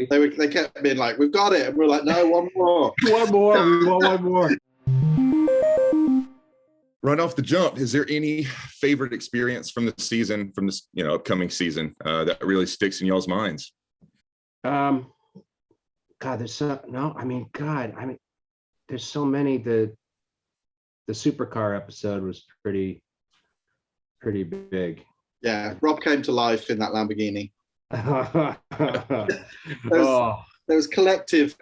They kept being like, "We've got it," and we're like, "No, one more, one more. We want one more." Right off the jump, is there any favorite experience from the season, from this upcoming season, that really sticks in y'all's minds? God, there's so there's so many. The supercar episode was pretty big. Yeah, Rob came to life in that Lamborghini. There was collective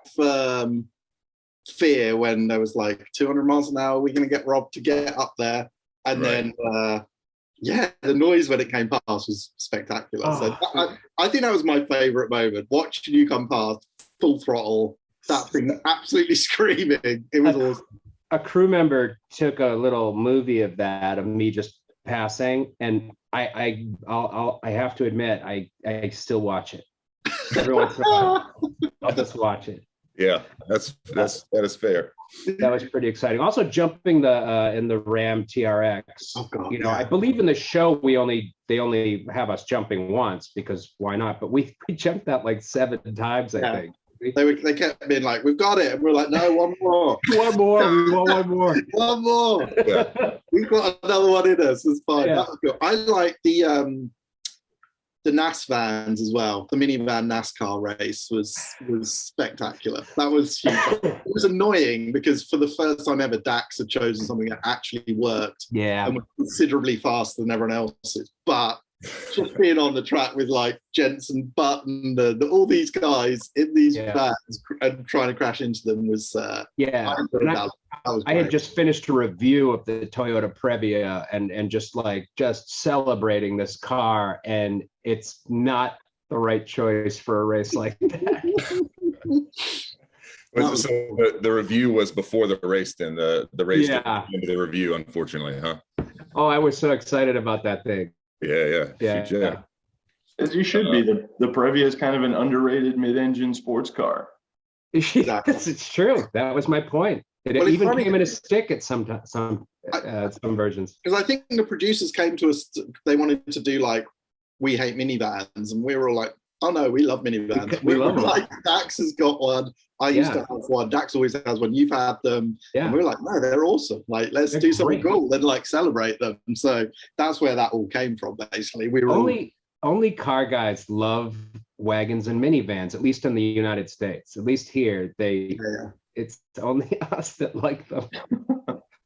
fear when there was like 200 miles an hour. We're going to get Rob to get up there, and then the noise when it came past was spectacular. So I think that was my favorite moment, watching you come past full throttle, that thing absolutely screaming. It was awesome. A crew member took a little movie of that, of me just passing, and I have to admit, I still watch it. Every once in a while, I'll just watch it. Yeah, that is fair. That was pretty exciting. Also, jumping in the Ram TRX. Oh God, I believe in the show they only have us jumping once, because why not? But we jumped that like 7 times, I think. They kept being like, "We've got it," and we're like, "No, one more, one more. We want one more, one more." Yeah. We've got another one in us. It's fine. Yeah. That was good. I like the NAS vans as well. The minivan NASCAR race was spectacular. That was huge. It was annoying because for the first time ever, Dax had chosen something that actually worked. Yeah, and was considerably faster than everyone else's. But just being on the track with like Jensen Button and all these guys in these vans and trying to crash into them was I had just finished a review of the Toyota Previa and just celebrating this car, and it's not the right choice for a race like that. So the review was before the race, then the race into the review, unfortunately, huh? Oh, I was so excited about that thing. Yeah. As you should be. The Previa is kind of an underrated mid-engine sports car. Exactly. It's true. That was my point. It even came in a stick at some versions. Because I think the producers came to us, they wanted to do like, we hate minivans, and we were all like, oh no, we love minivans. We were like, Dax has got one. I used to have one. Dax always has one. You've had them. Yeah. And we were like, no, they're awesome. Like, let's do something cool. Then like celebrate them. And so that's where that all came from. Basically, we were only car guys love wagons and minivans, at least in the United States. At least here, it's only us that like them.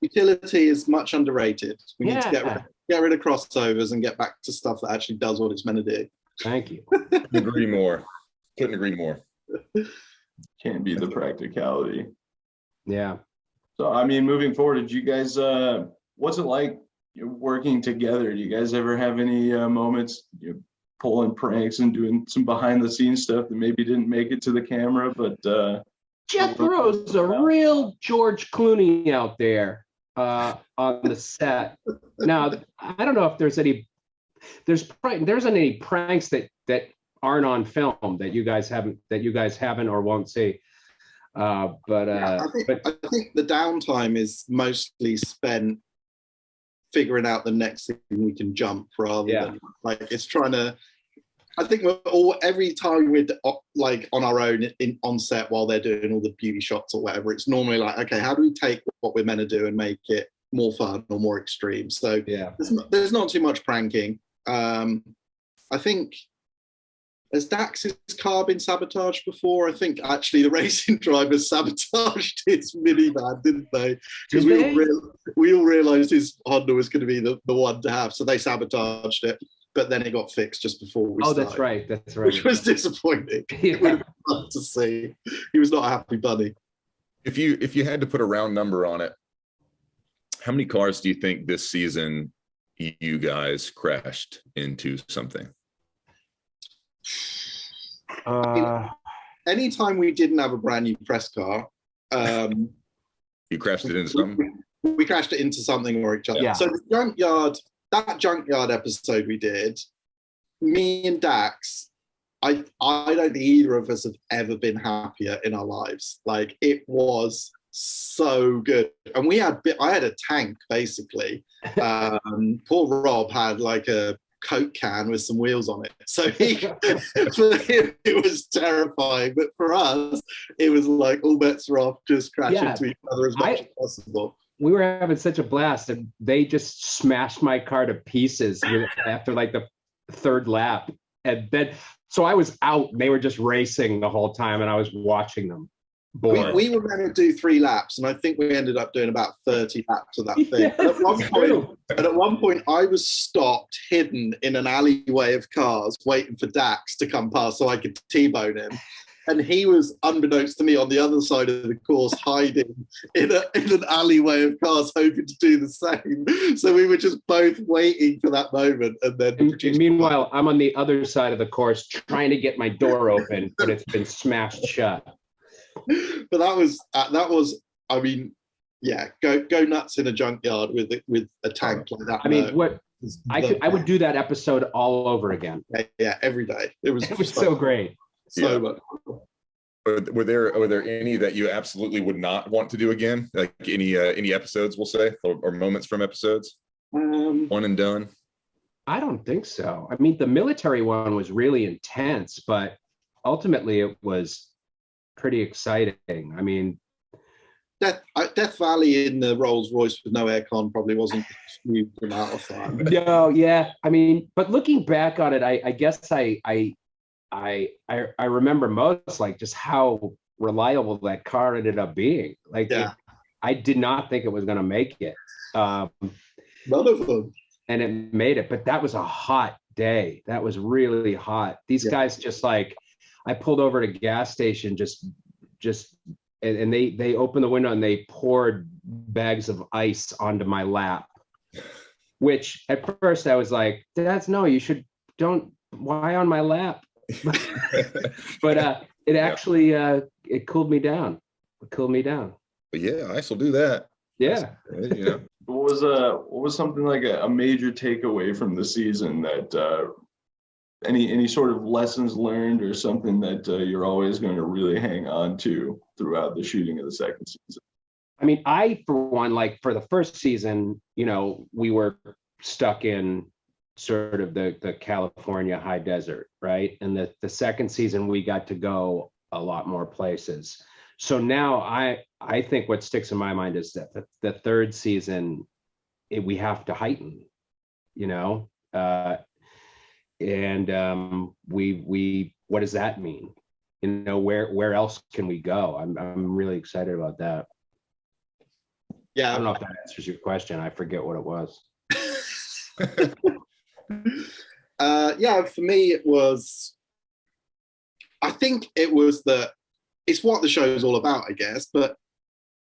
Utility is much underrated. We need to get rid of crossovers and get back to stuff that actually does what it's meant to do. Thank you. Couldn't agree more. Can't be the practicality. Yeah. So, I mean, moving forward, did you guys, what's it like working together? Do you guys ever have any moments pulling pranks and doing some behind the scenes stuff that maybe didn't make it to the camera, but Jethro's a real George Clooney out there on the set. Now, I don't know if there isn't any pranks that aren't on film that you guys haven't or won't see. I think the downtime is mostly spent figuring out the next thing we can jump rather than like it's trying to. I think every time we're like on our own on set while they're doing all the beauty shots or whatever, it's normally like, okay, how do we take what we're meant to do and make it more fun or more extreme? So there's not too much pranking. I think, has Dax's car been sabotaged before? I think actually the racing drivers sabotaged his minivan, didn't they? Because we all realised his Honda was going to be the one to have, so they sabotaged it. But then it got fixed just before we started. That's right. Which was disappointing. It would have been fun to see. He was not a happy bunny. If you had to put a round number on it, how many cars do you think this season you guys crashed into something? Anytime we didn't have a brand new press car, you crashed it into something. We crashed it into something or each other. Yeah. So that junkyard episode we did, me and Dax, I don't think either of us have ever been happier in our lives. Like, it was so good. And I had a tank basically. Poor Rob had like a Coke can with some wheels on it. So for him, it was terrifying. But for us, it was like all bets are off, just crash into each other as much as possible. We were having such a blast, and they just smashed my car to pieces after like the third lap. And then, so I was out, and they were just racing the whole time, and I was watching them. We were going to do 3 laps, and I think we ended up doing about 30 laps of that thing. Yes, at one point, I was stopped, hidden in an alleyway of cars, waiting for Dax to come past so I could T-bone him. And he was, unbeknownst to me, on the other side of the course, hiding in an alleyway of cars, hoping to do the same. So we were just both waiting for that moment. And then, meanwhile, I'm on the other side of the course trying to get my door open, but it's been smashed shut. But that was, I mean, yeah, go nuts in a junkyard with a tank like that. I mean, I would do that episode all over again. Yeah, every day. It was so great. So much. Were there any that you absolutely would not want to do again? Like any episodes, we'll say, or moments from episodes? One and done? I don't think so. I mean, the military one was really intense, but ultimately it was pretty exciting. I mean, Death Valley in the Rolls Royce with no aircon probably wasn't a huge amount of fun. No, yeah. I mean, but looking back on it, I guess I remember most like just how reliable that car ended up being. Like, I did not think it was going to make it. None of them. And it made it, but that was a hot day. That was really hot. These guys just like, I pulled over at a gas station, and they opened the window and they poured bags of ice onto my lap, which at first I was like, why on my lap? But it actually it cooled me down. But yeah, ice will do that. Yeah. What was something like a major takeaway from the season that any sort of lessons learned or something that you're always going to really hang on to throughout the shooting of the second season? I mean, for one, like for the first season, we were stuck in sort of the California high desert, right? And the second season, we got to go a lot more places. So now I think what sticks in my mind is that the third season, we have to heighten, and we what does that mean? Where else can we go? I'm really excited about that. Yeah, I don't know if that answers your question. I forget what it was. For me, I think it was it's what the show is all about, I guess. But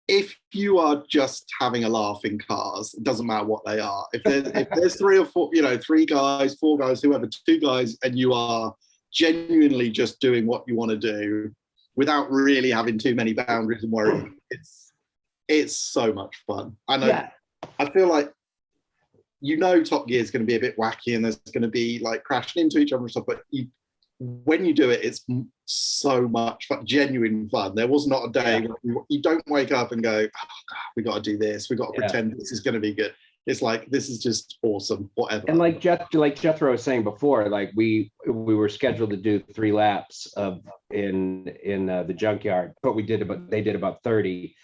if you are just having a laugh in cars, it doesn't matter what they are. If there's 3 or 4, 3 guys, 4 guys, whoever, 2 guys, and you are genuinely just doing what you want to do without really having too many boundaries and worrying, it's so much fun. I know. Yeah. I feel like Top Gear is going to be a bit wacky and there's going to be like crashing into each other and stuff, but when you do it, it's so much fun, genuine fun. There was not a day where you don't wake up and go, oh God, we got to do this. We got to pretend this is going to be good. It's like, this is just awesome, whatever. And like Jethro was saying before, like we were scheduled to do 3 laps in the junkyard, but they did about 30.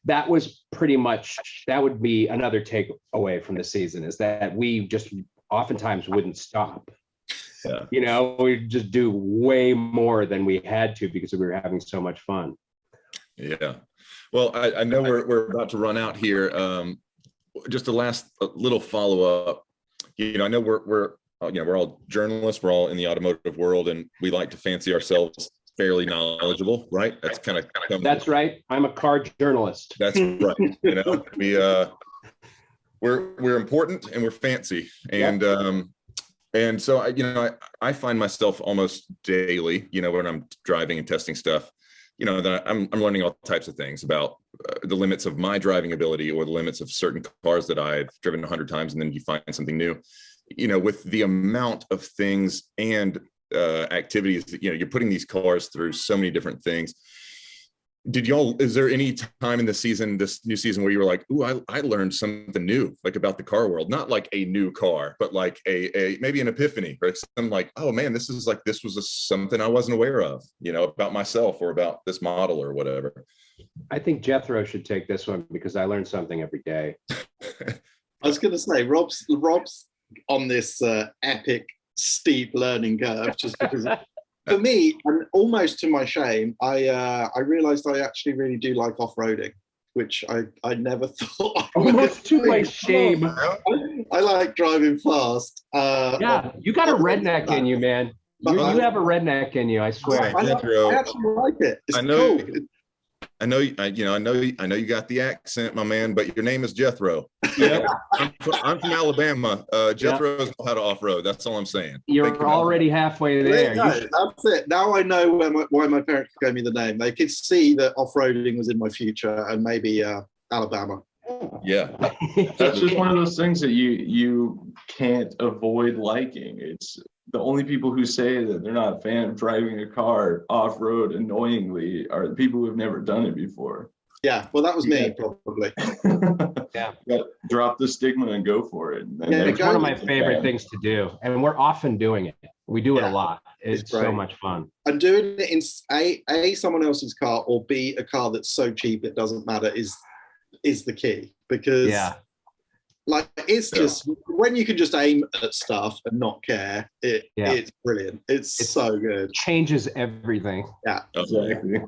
That was pretty much, that would be another takeaway from the season, is that we just oftentimes wouldn't stop. Yeah. We'd just do way more than we had to because we were having so much fun. Yeah. Well, I know we're about to run out here. Just a last little follow-up. I know we're all journalists. We're all in the automotive world, and we like to fancy ourselves fairly knowledgeable, right? That's kind of that's right. I'm a car journalist. That's right. We're important and we're fancy, and so I find myself almost daily, when I'm driving and testing stuff, that I'm learning all types of things about the limits of my driving ability or the limits of certain cars that I've driven 100 times, and then you find something new. With the amount of things and activities that you're putting these cars through so many different things. is there any time in the season, this new season, where you were like, ooh, I learned something new, like about the car world, not like a new car, but like a maybe an epiphany, or something like, oh man, this was something I wasn't aware of, about myself or about this model or whatever. I think Jethro should take this one because I learn something every day. I was going to say, Rob's on this epic, steep learning curve, just because for me, and almost to my shame, I realized I actually really do like off-roading, which I never thought I would. Almost to my shame. I like driving fast. Yeah, you got a redneck in you, man. You have a redneck in you, I swear. I actually like it. It's know. Cool. I know you got the accent, my man, but your name is Jethro. Yeah. I'm from Alabama. Jethro knows how to off-road. That's all I'm saying. You're already halfway there. That's it. Now I know why my parents gave me the name. They could see that off-roading was in my future, and maybe Alabama. Yeah. That's just one of those things that you can't avoid liking. It's the only people who say that they're not a fan of driving a car off-road annoyingly are the people who have never done it before. Yeah, well, that was me, probably. Yeah. Drop the stigma and go for it. It's one of my favorite things to do, and we're often doing it. We do it a lot. It's so much fun. And doing it in A, someone else's car, or B, a car that's so cheap it doesn't matter is the key, because it's just when you can just aim at stuff and not care, it's brilliant. It's so good. Changes everything. Yeah, exactly.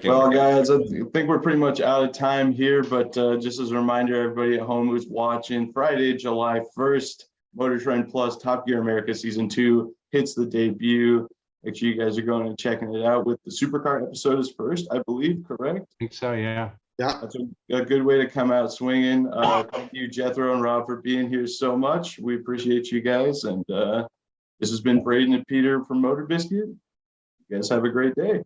Well, guys, I think we're pretty much out of time here, but just as a reminder, everybody at home who's watching, Friday, July 1st, Motor Trend Plus Top Gear America Season 2 hits the debut. Make sure you guys are going and checking it out. With the supercar episode is first, I believe, correct? I think so, yeah. Yeah, that's a good way to come out swinging. Thank you, Jethro and Rob, for being here so much. We appreciate you guys. And this has been Braden and Peter from Motor Biscuit. You guys have a great day.